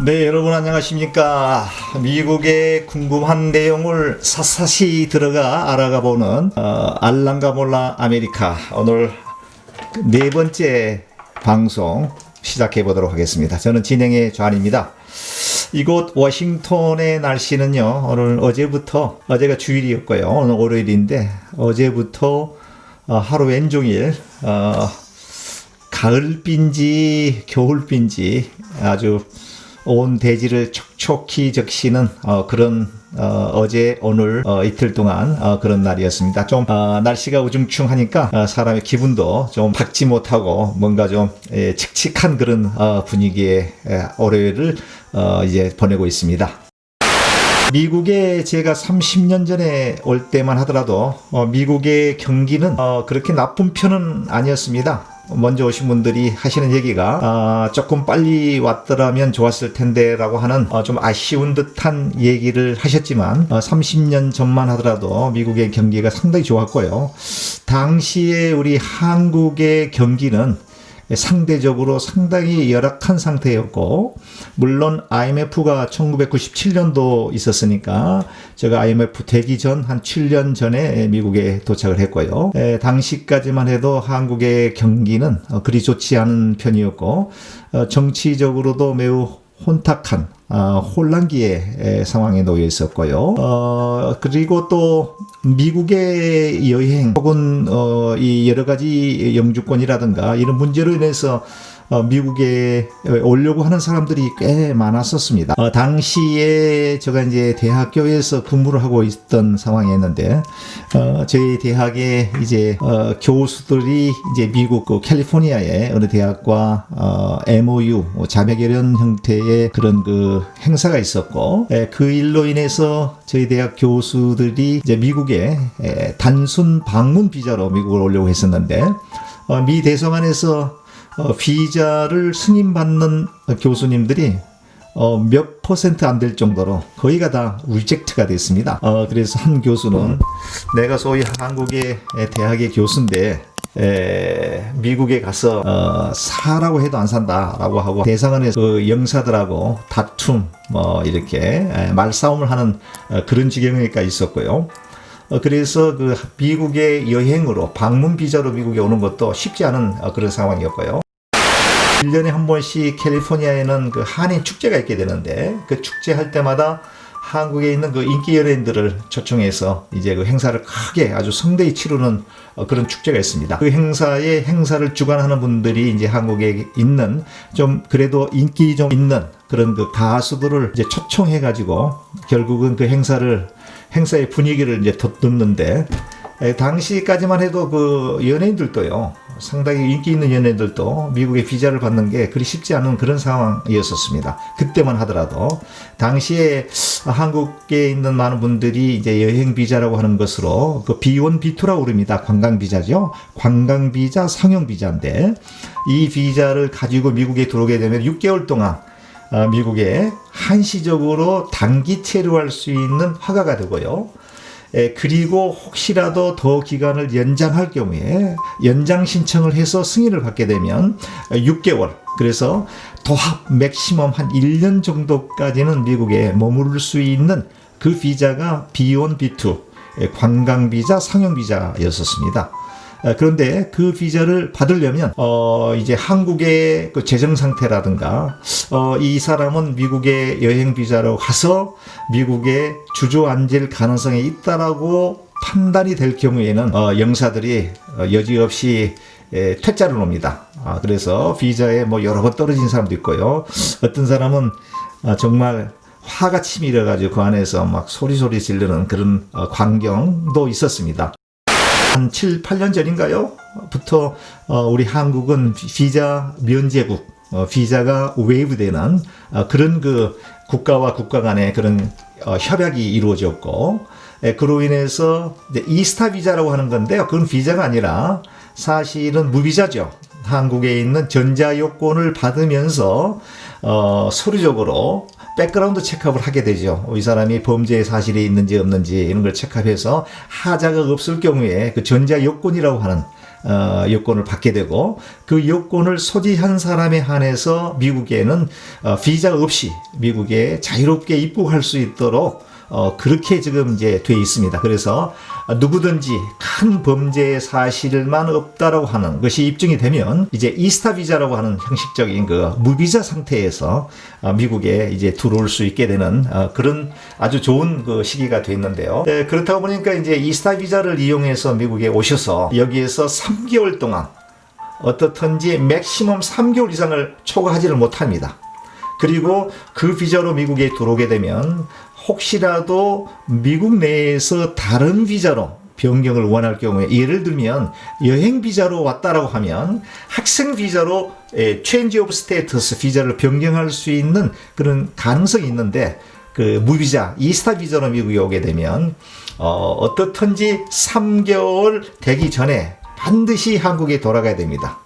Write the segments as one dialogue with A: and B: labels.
A: 네, 여러분 안녕하십니까. 미국의 궁금한 내용을 샅샅이 들어가 알아가 보는 알랑가 몰라 아메리카, 오늘 네 번째 방송 시작해 보도록 하겠습니다. 저는 진행의 존입니다. 이곳 워싱턴의 날씨는요, 오늘 어제가 주일이었고요, 오늘 월요일인데 어제부터 하루 왼종일 가을빈지 겨울빈지 아주 온 대지를 촉촉히 적시는 그런 어제 오늘 이틀 동안 그런 날이었습니다. 좀 날씨가 우중충하니까 사람의 기분도 좀 밝지 못하고 뭔가 좀 칙칙한 그런 분위기의 월요일을 이제 보내고 있습니다. 미국에 제가 30년 전에 올 때만 하더라도 미국의 경기는 그렇게 나쁜 편은 아니었습니다. 먼저 오신 분들이 하시는 얘기가 조금 빨리 왔더라면 좋았을 텐데 라고 하는 좀 아쉬운 듯한 얘기를 하셨지만 30년 전만 하더라도 미국의 경기가 상당히 좋았고요. 당시에 우리 한국의 경기는 상대적으로 상당히 열악한 상태였고, 물론 IMF가 1997년도 있었으니까 제가 IMF 되기 전 한 7년 전에 미국에 도착을 했고요. 당시까지만 해도 한국의 경기는 그리 좋지 않은 편이었고, 정치적으로도 매우 혼탁한 혼란기의 상황에 놓여 있었고요. 그리고 또 미국의 여행 혹은 이 여러 가지 영주권이라든가 이런 문제로 인해서 미국에 오려고 하는 사람들이 꽤 많았었습니다. 당시에 제가 이제 대학교에서 근무를 하고 있던 상황이었는데, 저희 대학의 이제 교수들이 이제 미국 캘리포니아의 어느 대학과 MOU 자매결연 형태의 그런 그 행사가 있었고, 그 일로 인해서 저희 대학 교수들이 이제 미국에 단순 방문 비자로 미국을 오려고 했었는데, 미 대사관에서 비자를 승인받는 교수님들이 몇 퍼센트 안 될 정도로 거의가 다 리젝트가 됐습니다. 그래서 한 교수는 내가 소위 한국의 대학의 교수인데 미국에 가서 사라고 해도 안 산다라고 하고 대사관에서 영사들하고 다툼 이렇게 말싸움을 하는 그런 지경에까지 있었고요. 그래서 그 미국의 여행으로 방문 비자로 미국에 오는 것도 쉽지 않은 그런 상황이었고요. 1년에 한 번씩 캘리포니아에는 그 한인 축제가 있게 되는데, 그 축제 할 때마다 한국에 있는 그 인기 연예인들을 초청해서 이제 그 행사를 크게 아주 성대히 치르는 그런 축제가 있습니다. 그 행사를 주관하는 분들이 이제 한국에 있는 좀 그래도 인기 좀 있는 그런 그 가수들을 이제 초청해 가지고 결국은 그 행사의 분위기를 이제 돋는데, 당시까지만 해도 그 연예인들도요, 상당히 인기 있는 연예인들도 미국의 비자를 받는 게 그리 쉽지 않은 그런 상황이었었습니다. 그때만 하더라도 당시에 한국에 있는 많은 분들이 이제 여행 비자라고 하는 것으로 그 B1, B2라고 부릅니다. 관광 비자죠. 관광 비자, 상용 비자인데, 이 비자를 가지고 미국에 들어오게 되면 6개월 동안 미국에 한시적으로 단기 체류할 수 있는 허가가 되고요. 그리고 혹시라도 더 기간을 연장할 경우에 연장 신청을 해서 승인을 받게 되면 6개월, 그래서 도합 맥시멈 한 1년 정도까지는 미국에 머무를 수 있는 그 비자가 B1, B2 관광 비자, 상용 비자였었습니다. 그런데 그 비자를 받으려면 이제 한국의 그 재정 상태라든가 이 사람은 미국의 여행 비자로 가서 미국에 주저앉을 가능성이 있다라고 판단이 될 경우에는 영사들이 여지없이 퇴짜를 놉니다. 그래서 비자에 뭐 여러 번 떨어진 사람도 있고요. 어떤 사람은 정말 화가 치밀어 가지고 그 안에서 막 소리소리 지르는 그런 광경도 있었습니다. 한 7, 8년 전인가요? 부터 우리 한국은 비자 면제국, 비자가 웨이브되는 그런 그 국가와 국가 간의 그런 협약이 이루어졌고, 그로 인해서 이제 이스타 비자라고 하는 건데요. 그건 비자가 아니라 사실은 무비자죠. 한국에 있는 전자요건을 받으면서 서류적으로 백그라운드 체크업을 하게 되죠. 이 사람이 범죄 사실이 있는지 없는지 이런 걸 체크해서 하자가 없을 경우에 그 전자 요건이라고 하는 여권을 받게 되고 그 여권을 소지한 사람에 한해서 미국에는 비자 없이 미국에 자유롭게 입국할 수 있도록 그렇게 지금 이제 돼 있습니다. 그래서 누구든지 큰 범죄 사실만 없다라고 하는 것이 입증이 되면 이제 이스타 비자라고 하는 형식적인 그 무비자 상태에서 미국에 이제 들어올 수 있게 되는 그런 아주 좋은 그 시기가 됐는데요. 그렇다고 보니까 이제 이스타 비자를 이용해서 미국에 오셔서 여기에서 3개월 동안 어떻든지 맥시멈 3개월 이상을 초과하지를 못합니다. 그리고 그 비자로 미국에 들어오게 되면 혹시라도 미국 내에서 다른 비자로 변경을 원할 경우에 예를 들면 여행 비자로 왔다라고 하면 학생 비자로 change of status 비자를 변경할 수 있는 그런 가능성이 있는데 그 무비자 이스타 비자로 미국에 오게 되면 어떻든지 3개월 되기 전에 반드시 한국에 돌아가야 됩니다.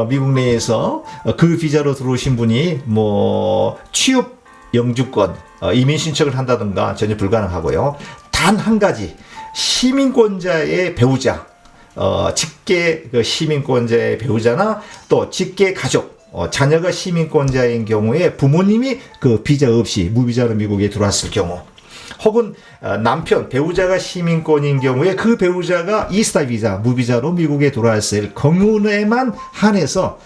A: 미국 내에서 그 비자로 들어오신 분이 뭐 취업 영주권 이민 신청을 한다든가 전혀 불가능하고요. 단 한 가지 시민권자의 배우자 직계 그 시민권자의 배우자나 또 직계 가족 자녀가 시민권자인 경우에 부모님이 그 비자 없이 무비자로 미국에 들어왔을 경우 혹은 남편 배우자가 시민권인 경우에 그 배우자가 이스타 비자 무비자로 미국에 들어왔을 경우에만 한해서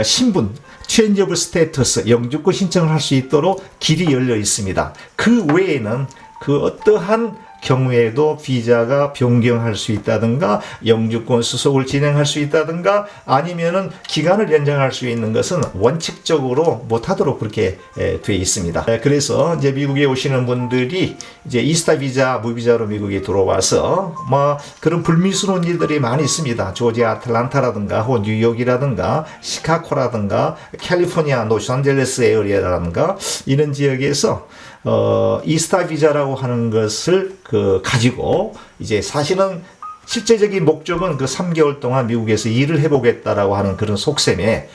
A: 신분 체인지 오브 스테이터스 영주권 신청을 할 수 있도록 길이 열려 있습니다. 그 외에는 그 어떠한 경우에도 비자가 변경할 수 있다든가 영주권 수속을 진행할 수 있다든가 아니면은 기간을 연장할 수 있는 것은 원칙적으로 못하도록 그렇게 돼 있습니다. 그래서 이제 미국에 오시는 분들이 이제 이스타 비자, 무비자로 미국에 들어와서 뭐 그런 불미스러운 일들이 많이 있습니다. 조지아 아틀란타라든가 혹은 뉴욕이라든가 시카고라든가 캘리포니아 로스앤젤레스 에어리아라든가 이런 지역에서 이스타 비자라고 하는 것을 가지고 이제 사실은 실제적인 목적은 그 3개월 동안 미국에서 일을 해보겠다라고 하는 그런 속셈에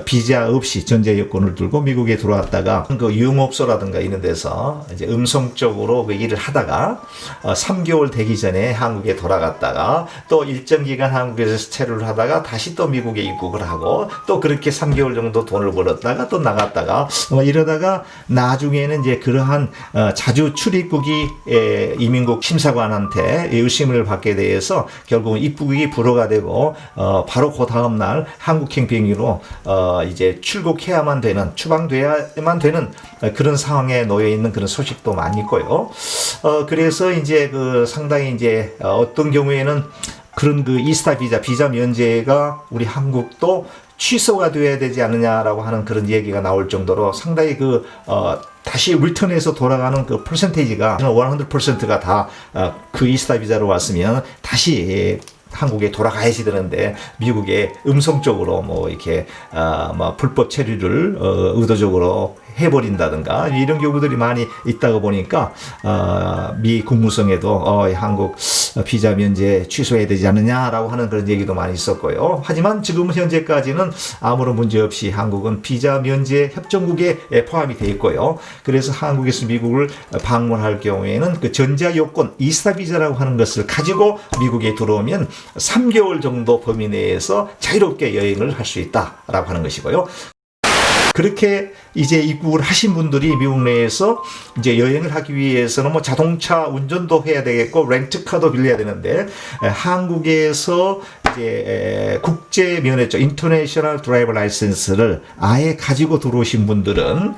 A: 비자 없이 전제 여권을 들고 미국에 들어왔다가 그 유흥업소라든가 이런 데서 이제 음성적으로 그 일을 하다가 3개월 되기 전에 한국에 돌아갔다가 또 일정 기간 한국에서 체류를 하다가 다시 또 미국에 입국을 하고 또 그렇게 3개월 정도 돈을 벌었다가 또 나갔다가 이러다가 나중에는 이제 그러한 자주 출입국이 이민국 심사관한테 의심을 받게 돼서 결국은 입국이 불허가 되고 바로 그 다음 날 한국행 비행기로 이제 출국해야만 되는 추방돼야만 되는 그런 상황에 놓여 있는 그런 소식도 많이 있고요. 그래서 이제 그 상당히 이제 어떤 경우에는 그런 그 이스타 비자 면제가 우리 한국도 취소가 돼야 되지 않느냐라고 하는 그런 얘기가 나올 정도로 상당히 다시 리턴해서 돌아가는 그 퍼센테이지가 100%가 다 그 이스타 비자로 왔으면 다시 한국에 돌아가야지 되는데 미국에 음성적으로 뭐 이렇게 뭐 불법 체류를 의도적으로 해버린다든가 이런 경우들이 많이 있다고 보니까 미 국무성에도 한국 비자 면제 취소해야 되지 않느냐라고 하는 그런 얘기도 많이 있었고요. 하지만 지금 현재까지는 아무런 문제 없이 한국은 비자 면제 협정국에 포함이 되어 있고요. 그래서 한국에서 미국을 방문할 경우에는 그 전자 요건 이스타 비자라고 하는 것을 가지고 미국에 들어오면 3개월 정도 범위 내에서 자유롭게 여행을 할 수 있다라고 하는 것이고요. 그렇게 이제 입국을 하신 분들이 미국 내에서 이제 여행을 하기 위해서는 뭐 자동차 운전도 해야 되겠고 렌트카도 빌려야 되는데 한국에서 이제 국제 면허증 (International Driver License를) 아예 가지고 들어오신 분들은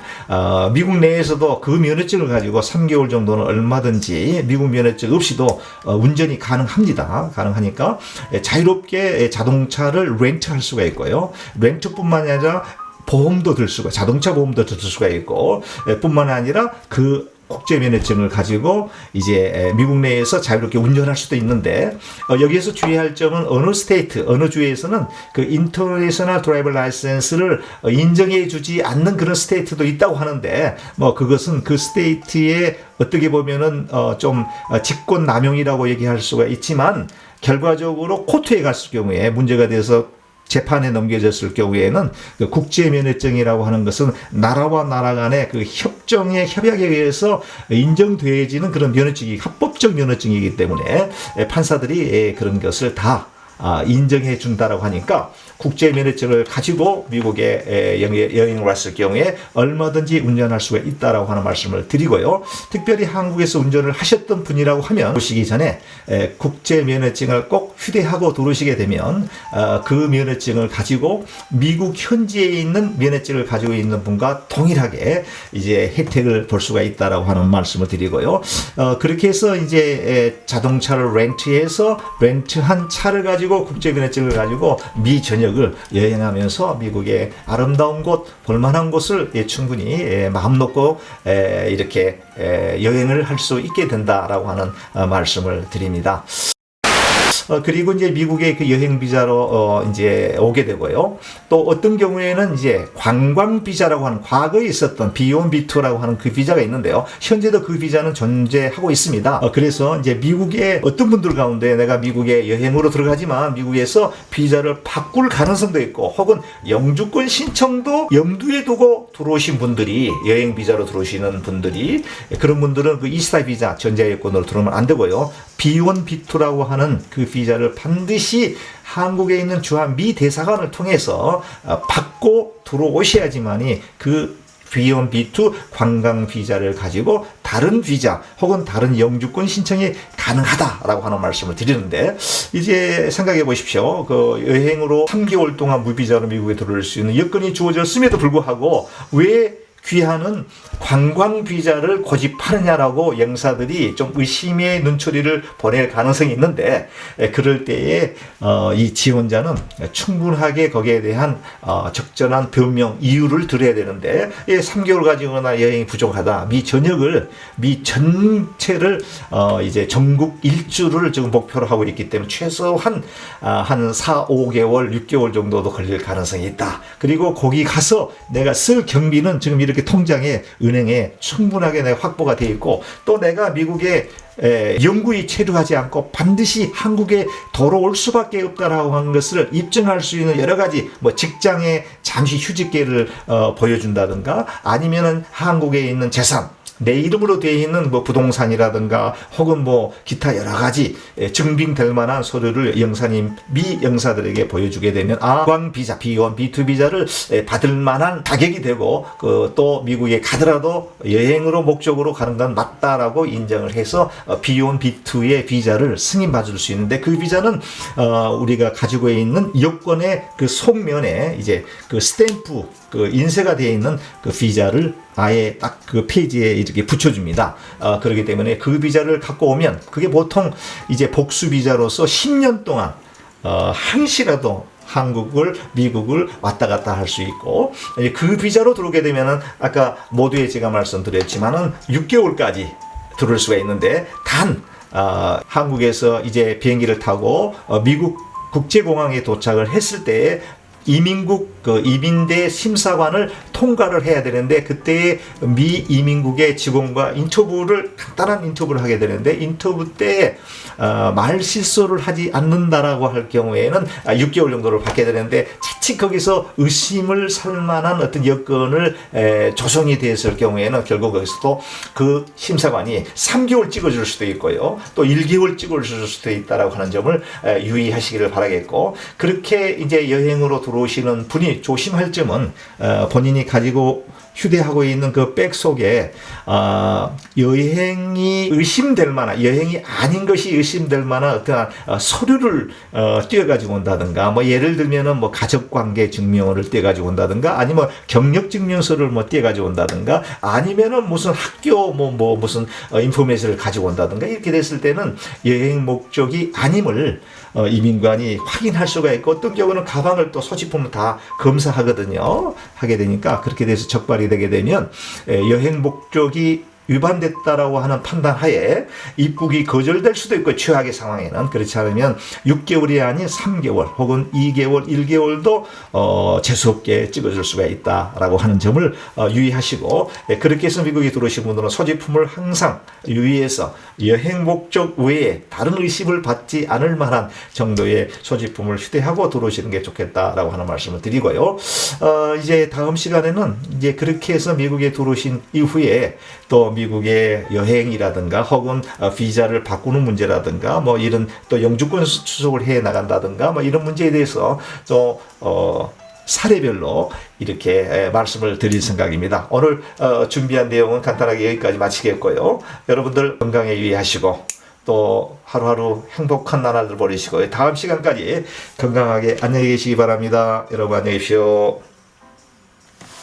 A: 미국 내에서도 그 면허증을 가지고 3개월 정도는 얼마든지 미국 면허증 없이도 운전이 가능하니까 자유롭게 자동차를 렌트할 수가 있고요. 렌트뿐만 아니라 보험도 들 수가, 자동차 보험도 들 수가 있고, 뿐만 아니라 그 국제 면허증을 가지고 이제 미국 내에서 자유롭게 운전할 수도 있는데 여기에서 주의할 점은 어느 주에서는 그 인터내셔널 드라이버 라이센스를 인정해 주지 않는 그런 스테이트도 있다고 하는데 뭐 그것은 그 스테이트의 어떻게 보면은 좀 직권 남용이라고 얘기할 수가 있지만 결과적으로 코트에 갔을 경우에 문제가 돼서 재판에 넘겨졌을 경우에는 그 국제 면허증이라고 하는 것은 나라와 나라 간의 그 협약에 의해서 인정되어지는 그런 면허증이 합법적 면허증이기 때문에 판사들이 그런 것을 다 인정해 준다라고 하니까 국제 면허증을 가지고 미국에 여행을 왔을 경우에 얼마든지 운전할 수가 있다라고 하는 말씀을 드리고요. 특별히 한국에서 운전을 하셨던 분이라고 하면 오시기 전에 국제 면허증을 꼭 휴대하고 들어오시게 되면 그 면허증을 가지고 미국 현지에 있는 면허증을 가지고 있는 분과 동일하게 이제 혜택을 볼 수가 있다라고 하는 말씀을 드리고요. 그렇게 해서 이제 자동차를 렌트한 차를 가지고 국제 면허증을 가지고 미 전역을 여행하면서 미국의 아름다운 곳, 볼만한 곳을 충분히 마음 놓고 이렇게 여행을 할 수 있게 된다라고 하는 말씀을 드립니다. 그리고 이제 미국의 그 여행 비자로 이제 오게 되고요. 또 어떤 경우에는 이제 관광 비자라고 하는 과거에 있었던 B1, B2라고 하는 그 비자가 있는데요. 현재도 그 비자는 존재하고 있습니다. 그래서 이제 미국의 어떤 분들 가운데 내가 미국에 여행으로 들어가지만 미국에서 비자를 바꿀 가능성도 있고 혹은 영주권 신청도 염두에 두고 들어오신 분들이 여행 비자로 들어오시는 분들이 그런 분들은 그 이스타 비자 전자 여권으로 들어오면 안 되고요. B1, B2라고 하는 그 비자를 반드시 한국에 있는 주한 미 대사관을 통해서 받고 들어오셔야지만이 그 B1, B2 관광 비자를 가지고 다른 비자 혹은 다른 영주권 신청이 가능하다라고 하는 말씀을 드리는데 이제 생각해 보십시오. 그 여행으로 3개월 동안 무비자로 미국에 들어올 수 있는 여건이 주어졌음에도 불구하고 왜 귀하는 관광 비자를 고집하느냐라고 영사들이 좀 의심의 눈초리를 보낼 가능성이 있는데 그럴 때에 이 지원자는 충분하게 거기에 대한 적절한 변명 이유를 들어야 되는데 3개월 가지고나 여행이 부족하다. 미 전체를 이제 전국 일주를 지금 목표로 하고 있기 때문에 최소한 한 4, 5개월, 6개월 정도도 걸릴 가능성이 있다. 그리고 거기 가서 내가 쓸 경비는 지금 이렇게 통장에 은행에 충분하게 내가 확보가 되어 있고 또 내가 미국에 영구히 체류하지 않고 반드시 한국에 돌아올 수밖에 없다라고 하는 것을 입증할 수 있는 여러 가지 뭐 직장에 잠시 휴직계를 보여준다든가 아니면은 한국에 있는 재산 내 이름으로 되어 있는 뭐 부동산이라든가 혹은 뭐 기타 여러 가지 증빙될 만한 서류를 미 영사들에게 보여주게 되면 관광 비자, B1, B2 비자를 받을 만한 자격이 되고 또 미국에 가더라도 여행으로 목적으로 가는 건 맞다라고 인정을 해서 B1, B2의 비자를 승인받을 수 있는데 그 비자는 우리가 가지고 있는 여권의 그 속면에 이제 그 스탬프 그 인쇄가 되어 있는 그 비자를 아예 딱 그 페이지에 이렇게 붙여줍니다. 그렇기 때문에 그 비자를 갖고 오면 그게 보통 이제 복수 비자로서 10년 동안 한시라도 미국을 왔다 갔다 할 수 있고 그 비자로 들어오게 되면은 아까 모두에 제가 말씀드렸지만은 6개월까지 들어올 수가 있는데 단 한국에서 이제 비행기를 타고 미국 국제공항에 도착을 했을 때에 이민국 이민대 심사관을 통과를 해야 되는데 그때 미 이민국의 직원과 간단한 인터뷰를 하게 되는데 인터뷰 때 말 실수를 하지 않는다라고 할 경우에는 6개월 정도를 받게 되는데 자칫 거기서 의심을 살 만한 어떤 여건을 조성이 됐을 경우에는 결국 거기서도 그 심사관이 3개월 찍어줄 수도 있고요 또 1개월 찍어줄 수도 있다라고 하는 점을 유의하시기를 바라겠고 그렇게 이제 여행으로 들어오시는 분이 조심할 점은 본인이 가지고 휴대하고 있는 그 백 속에 여행이 의심될 만한 여행이 아닌 것이 의심될 만한 어떠한 서류를 띄어가지고 온다든가 뭐 예를 들면은 뭐 가족관계 증명을 띄어가지고 온다든가 아니면 경력증명서를 뭐 띄어가지고 온다든가 아니면은 무슨 학교 무슨 인포메이션을 가지고 온다든가 이렇게 됐을 때는 여행 목적이 아님을 이민관이 확인할 수가 있고 어떤 경우는 가방을 또 소지품을 다 검사하거든요. 하게 되니까 그렇게 돼서 적발이 되게 되면 여행 목적이 위반됐다라고 하는 판단하에 입국이 거절될 수도 있고 최악의 상황에는 그렇지 않으면 6개월이 아닌 3개월 혹은 2개월, 1개월도 재수없게 찍어줄 수가 있다라고 하는 점을 유의하시고 그렇게 해서 미국에 들어오신 분들은 소지품을 항상 유의해서 여행 목적 외에 다른 의심을 받지 않을 만한 정도의 소지품을 휴대하고 들어오시는 게 좋겠다라고 하는 말씀을 드리고요. 이제 다음 시간에는 이제 그렇게 해서 미국에 들어오신 이후에 또 미국의 여행이라든가 혹은 비자를 바꾸는 문제라든가 뭐 이런 또 영주권 수속을 해 나간다든가 뭐 이런 문제에 대해서 좀 사례별로 이렇게 말씀을 드릴 생각입니다. 오늘 준비한 내용은 간단하게 여기까지 마치겠고요. 여러분들 건강에 유의하시고 또 하루하루 행복한 나날들 보내시고 다음 시간까지 건강하게 안녕히 계시기 바랍니다. 여러분 안녕히 계십시오.